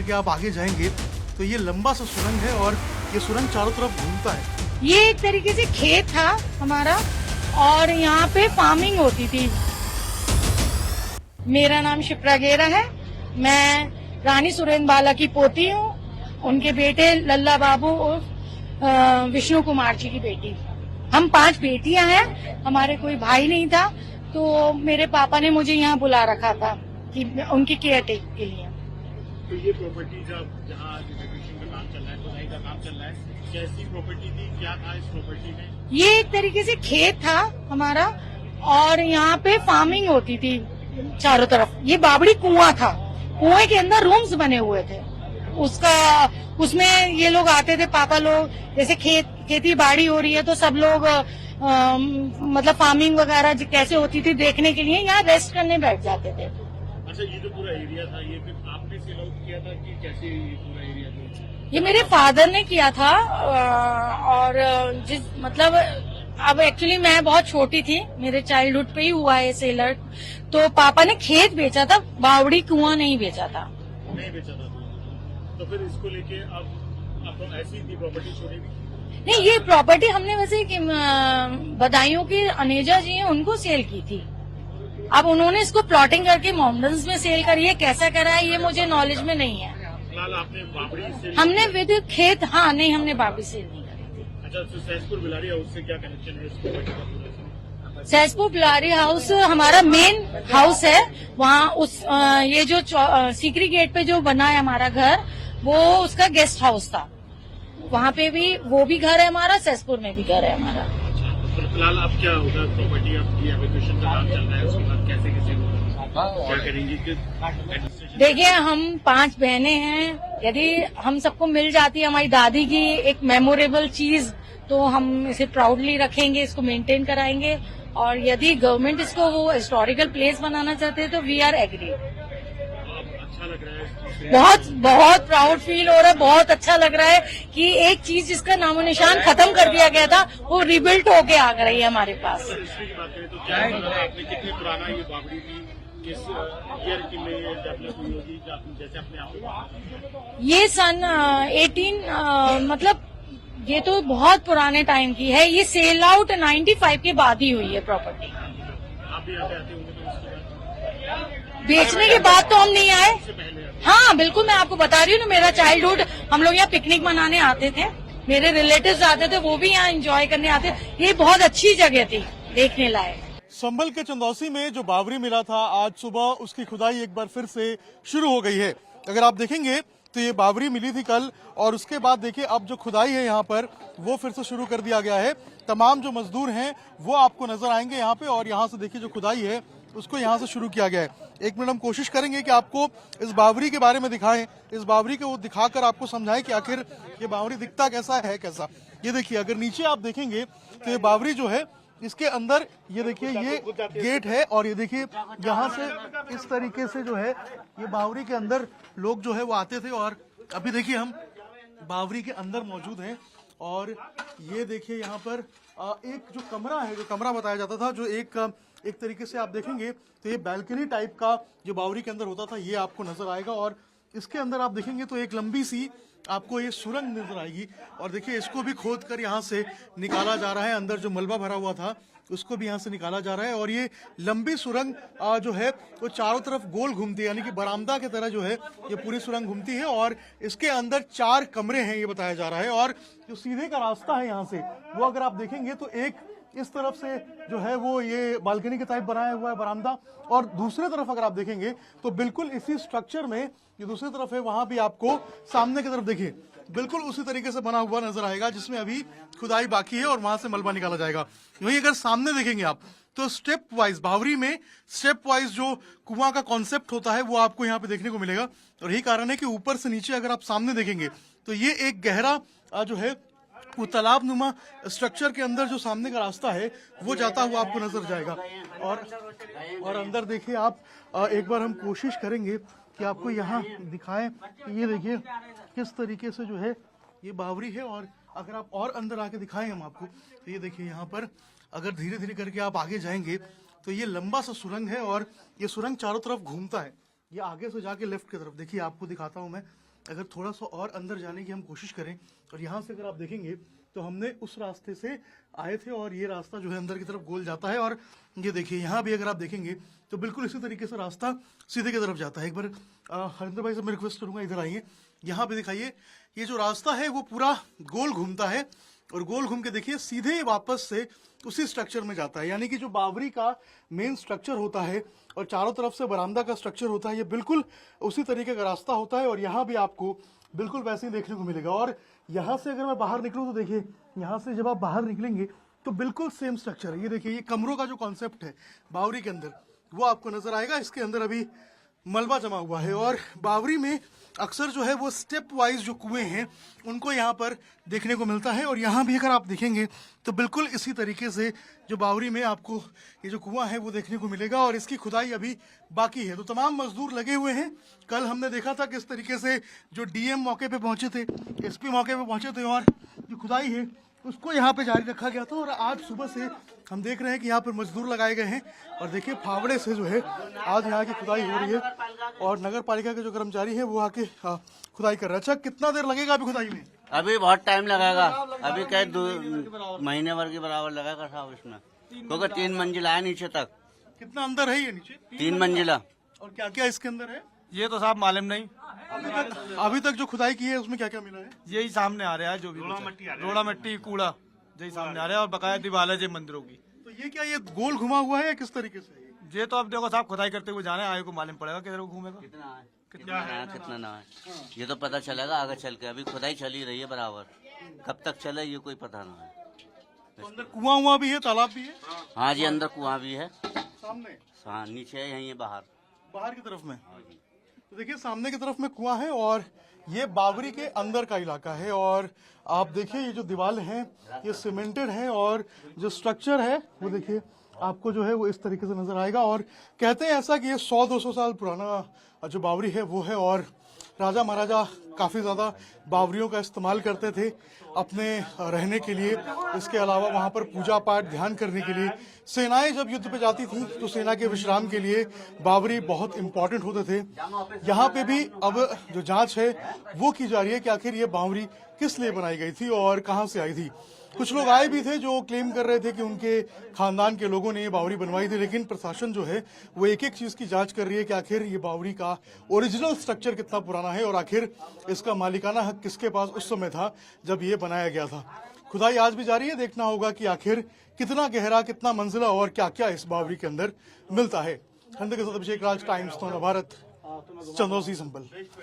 करके आप आगे जाएंगे तो ये लंबा सा सुरंग है और ये सुरंग चारों तरफ घूमता है। ये एक तरीके से खेत था हमारा और यहाँ पे फार्मिंग होती थी। मेरा नाम शिप्रा गेरा है। मैं रानी सुरेंद्र बाला की पोती हूँ, उनके बेटे लल्ला बाबू और विष्णु कुमार जी की बेटी। हम 5 बेटियां हैं, हमारे कोई भाई नहीं था, तो मेरे पापा ने मुझे यहाँ बुला रखा था कि उनकी केयर टेक के लिए। तो ये प्रॉपर्टी जहाँ रिनोवेशन का काम चल रहा है, खुदाई का काम चल रहा है, कैसी प्रॉपर्टी थी, क्या था इस प्रॉपर्टी में? ये एक तरीके से खेत था हमारा और यहाँ पे फार्मिंग होती थी चारों तरफ। ये बाबड़ी कुआं था, कुएं के अंदर रूम्स बने हुए थे। उसमें ये लोग आते थे, पापा लोग, जैसे खेती बाड़ी हो रही है तो सब लोग मतलब फार्मिंग वगैरह कैसे होती थी देखने के लिए यहाँ रेस्ट करने बैठ जाते थे। अच्छा, ये जो पूरा एरिया था, ये फिर आपने सेल आउट किया था कि कैसे ये पूरा एरिया था? ये मेरे फादर ने किया था और मतलब अब एक्चुअली मैं बहुत छोटी थी, मेरे चाइल्डहुड पे ही हुआ है सेल आउट। तो पापा ने खेत बेचा था, बावड़ी कुआं नहीं बेचा था। नहीं बेचा था तो फिर इसको लेके अब ऐसी थी प्रॉपर्टी छोड़ी भी? नहीं, ये प्रॉपर्टी हमने वैसे बदायूं के अनेजा जी हैं उनको सेल की थी। अब उन्होंने इसको प्लॉटिंग करके मोहम्मदन्स में सेल करी है, कैसा करा है ये मुझे नॉलेज में नहीं है। फिलहाल आपने बाबड़ी सेल? हमने विद खेत, हाँ नहीं, हमने बाबड़ी सेल नहीं करी थी। अच्छा, तो सहसपुर बिलारी हाउस से क्या कनेक्शन है इस प्रॉपर्टी का पूरा? सहसपुर बिलारी हाउस हमारा मेन हाउस है। वहाँ ये जो सीकरी गेट पे जो बना है हमारा घर, वो उसका गेस्ट हाउस था। वहाँ पे भी वो भी घर है हमारा, सहसपुर में भी घर है हमारा। अच्छा, तो फिलहाल अब क्या होगा? प्रॉपर्टी आपकी एप्लीकेशन का काम चल रहा है, उसके बाद कैसे होगा, क्या करेंगे? देखिए, हम 5 बहनें हैं, यदि हम सबको मिल जाती है हमारी दादी की एक मेमोरेबल चीज, तो हम इसे प्राउडली रखेंगे, इसको मेंटेन कराएंगे। और यदि गवर्नमेंट इसको वो हिस्टोरिकल प्लेस बनाना चाहते हैं तो वी आर एग्री। अच्छा लग रहा है, बहुत बहुत प्राउड फील हो रहा है, बहुत अच्छा लग रहा है कि एक चीज जिसका नामो निशान खत्म कर दिया गया था वो रिबिल्ट होके आ रही है हमारे पास। हिस्ट्री की बात करें तो क्या आपने कितनी पुराना ये बाबड़ी थी, किस ईयर की में डेवलप हुई होगी, जैसे अपने आप? ये सन 18 मतलब ये तो बहुत पुराने टाइम की है। ये सेल आउट 95 के बाद ही हुई है प्रॉपर्टी। आप भी आते होंगे तो उसके बाद? बेचने के बाद तो हम नहीं आए। हाँ बिल्कुल, मैं आपको बता रही हूँ ना, मेरा चाइल्डहुड हम लोग यहाँ पिकनिक मनाने आते थे, मेरे रिलेटिव्स आते थे, वो भी यहाँ एंजॉय करने आते। ये बहुत अच्छी जगह थी, देखने लायक। संभल के चंदौसी में जो बावरी मिला था, आज सुबह उसकी खुदाई एक बार फिर से शुरू हो गई है। अगर आप देखेंगे तो ये बावरी मिली थी कल, और उसके बाद देखिए अब जो खुदाई है यहाँ पर वो फिर से शुरू कर दिया गया है। तमाम जो मजदूर हैं वो आपको नजर आएंगे यहाँ पे, और यहाँ से देखिए जो खुदाई है उसको यहाँ से शुरू किया गया है। 1 मिनट हम कोशिश करेंगे कि आपको इस बावरी के बारे में दिखाएं, इस बावरी को दिखाकर आपको समझाएं कि आखिर ये बावरी दिखता कैसा है कैसा। ये देखिए, अगर नीचे आप देखेंगे तो ये बावरी जो है, इसके अंदर ये देखिए ये गेट है, और ये देखिए यहाँ से इस तरीके से जो है ये बावरी के अंदर लोग जो है वो आते थे। और अभी देखिए हम बावरी के अंदर मौजूद हैं, और ये देखिए यहाँ पर एक जो कमरा है, जो कमरा बताया जाता था, जो एक तरीके से आप देखेंगे तो ये बैल्कनी टाइप का जो बावरी के अंदर होता था, ये आपको नजर आएगा। और इसके अंदर आप देखेंगे तो एक लंबी सी आपको ये सुरंग नजर आएगी, और देखिए इसको भी खोद कर यहाँ से निकाला जा रहा है। अंदर जो मलबा भरा हुआ था उसको भी यहाँ से निकाला जा रहा है, और ये लंबी सुरंग जो है वो चारों तरफ गोल घूमती है, यानी कि बरामदा की तरह जो है ये पूरी सुरंग घूमती है। और इसके अंदर 4 कमरे हैं, ये बताया जा रहा है। और जो सीधे का रास्ता है यहाँ से, वो अगर आप देखेंगे तो एक इस तरफ से जो है वो ये बालकनी के टाइप बनाया हुआ है बरामदा, और दूसरे तरफ अगर आप देखेंगे तो बिल्कुल इसी स्ट्रक्चर में ये दूसरी तरफ है, वहां भी आपको सामने की तरफ देखिए बिल्कुल उसी तरीके से बना हुआ नजर आएगा, जिसमें अभी खुदाई बाकी है और वहां से मलबा निकाला जाएगा। वहीं अगर सामने देखेंगे आप तो स्टेप वाइज, बावरी में स्टेप वाइज जो कुआं का कॉन्सेप्ट होता है वो आपको यहाँ पे देखने को मिलेगा। और यही कारण है कि ऊपर से नीचे अगर आप सामने देखेंगे तो ये एक गहरा जो है वो तालाब नुमा स्ट्रक्चर के अंदर जो सामने का रास्ता है वो जाता हुआ आपको नजर जाएगा। और अंदर देखिए आप, एक बार हम कोशिश करेंगे कि आपको यहाँ दिखाएं। ये देखिए किस तरीके से जो है ये बावरी है, और अगर आप और अंदर आके दिखाएं हम आपको तो ये देखिए यहाँ पर अगर धीरे धीरे करके आप आगे जाएंगे तो ये लंबा सा सुरंग है, और ये सुरंग चारों तरफ घूमता है। ये आगे से जाके लेफ्ट की तरफ देखिए, आपको दिखाता हूँ मैं, अगर थोड़ा सा और अंदर जाने की हम कोशिश करें और यहाँ से अगर आप देखेंगे तो हमने उस रास्ते से आए थे और ये रास्ता जो है अंदर की तरफ गोल जाता है। और ये देखिए यहाँ भी अगर आप देखेंगे तो बिल्कुल इसी तरीके से रास्ता सीधे की तरफ जाता है। एक बार हरिंदर भाई से मैं रिक्वेस्ट करूंगा इधर आइए, यहाँ पे दिखाइए ये जो रास्ता है वो पूरा गोल घूमता है और गोल घूम के देखिए सीधे वापस से उसी स्ट्रक्चर में जाता है। यानी कि जो बावरी का मेन स्ट्रक्चर होता है और चारों तरफ से बरामदा का स्ट्रक्चर होता है, ये बिल्कुल उसी तरीके का रास्ता होता है और यहाँ भी आपको बिल्कुल वैसे ही देखने को मिलेगा। और यहाँ से अगर मैं बाहर निकलूँ तो देखिए यहाँ से जब आप बाहर निकलेंगे तो बिल्कुल सेम स्ट्रक्चर है। ये देखिए ये कमरों का जो कॉन्सेप्ट है बावरी के अंदर वो आपको नजर आएगा। इसके अंदर अभी मलबा जमा हुआ है और बावरी में अक्सर जो है वो स्टेप वाइज जो कुएं हैं उनको यहाँ पर देखने को मिलता है। और यहाँ भी अगर आप देखेंगे तो बिल्कुल इसी तरीके से जो बावरी में आपको ये जो कुआं है वो देखने को मिलेगा और इसकी खुदाई अभी बाकी है। तो तमाम मजदूर लगे हुए हैं। कल हमने देखा था किस तरीके से जो डीएम मौके पे पहुंचे थे, एसपी मौके पे पहुंचे थे और जो खुदाई है उसको यहाँ पे जारी रखा गया था। और आज सुबह से हम देख रहे हैं कि यहाँ पर मजदूर लगाए गए हैं और देखिए फावड़े से जो है आज यहाँ की खुदाई हो रही है और नगर पालिका के जो कर्मचारी है वो आके खुदाई कर रहे हैं। अच्छा, कितना देर लगेगा अभी खुदाई में? अभी बहुत टाइम लगेगा, अभी कई 2 महीने भर के बराबर लगेगा साहब इसमें, क्योंकि 3 मंजिला है नीचे तक। कितना अंदर है ये नीचे? 3 मंजिला। और क्या क्या इसके अंदर है ये तो साहब मालूम नहीं। अभी तक जो खुदाई की है उसमें क्या क्या मिला है? यही सामने आ रहा है जो भी रोड़ा मिट्टी कूड़ा यही सामने आ रहा है और बकाया दीवार है जी मंदिरों की। तो ये क्या ये गोल घुमा हुआ है या किस तरीके से? ये तो अब देखो साहब खुदाई करते हुए जाने आए को मालूम पड़ेगा किधर को घूमेगा। कितना ना है ये तो पता चलेगा आगे चल के। अभी खुदाई चली रही है बराबर, कब तक चले ये कोई पता ना है। तो अंदर कुआं भी है, तालाब भी है? हाँ जी, अंदर कुआं भी है, सामने? हाँ नीचे है, यहीं बाहर की तरफ में। तो देखिए सामने की तरफ में कुआं है और ये बावरी के अंदर का इलाका है। और आप देखिए ये जो दीवार हैं ये सीमेंटेड है और जो स्ट्रक्चर है वो देखिए आपको जो है वो इस तरीके से नजर आएगा। और कहते हैं ऐसा कि ये 100-200 साल पुराना जो बावरी है वो है और राजा महाराजा काफी ज्यादा बावरियों का इस्तेमाल करते थे अपने रहने के लिए। इसके अलावा वहां पर पूजा पाठ ध्यान करने के लिए सेनाएं जब युद्ध पे जाती थी तो सेना के विश्राम के लिए बावरी बहुत इंपॉर्टेंट होते थे। यहाँ पे भी अब जो जांच है वो की जा रही है कि आखिर ये बावरी किस लिए बनाई गई थी और कहां से आई थी। कुछ लोग आए भी थे जो क्लेम कर रहे थे कि उनके खानदान के लोगों ने ये बावरी बनवाई थी, लेकिन प्रशासन जो है वो एक एक चीज की जांच कर रही है कि आखिर ये बावरी का ओरिजिनल स्ट्रक्चर कितना पुराना है और आखिर इसका मालिकाना हक किसके पास उस समय था जब ये बनाया गया था। खुदाई आज भी जारी है, देखना होगा कि आखिर कितना गहरा, कितना मंजिला और क्या क्या इस बावरी के अंदर मिलता है। के साथ अभिषेक राज, टाइम्स नव भारत, चंदौसी संभल।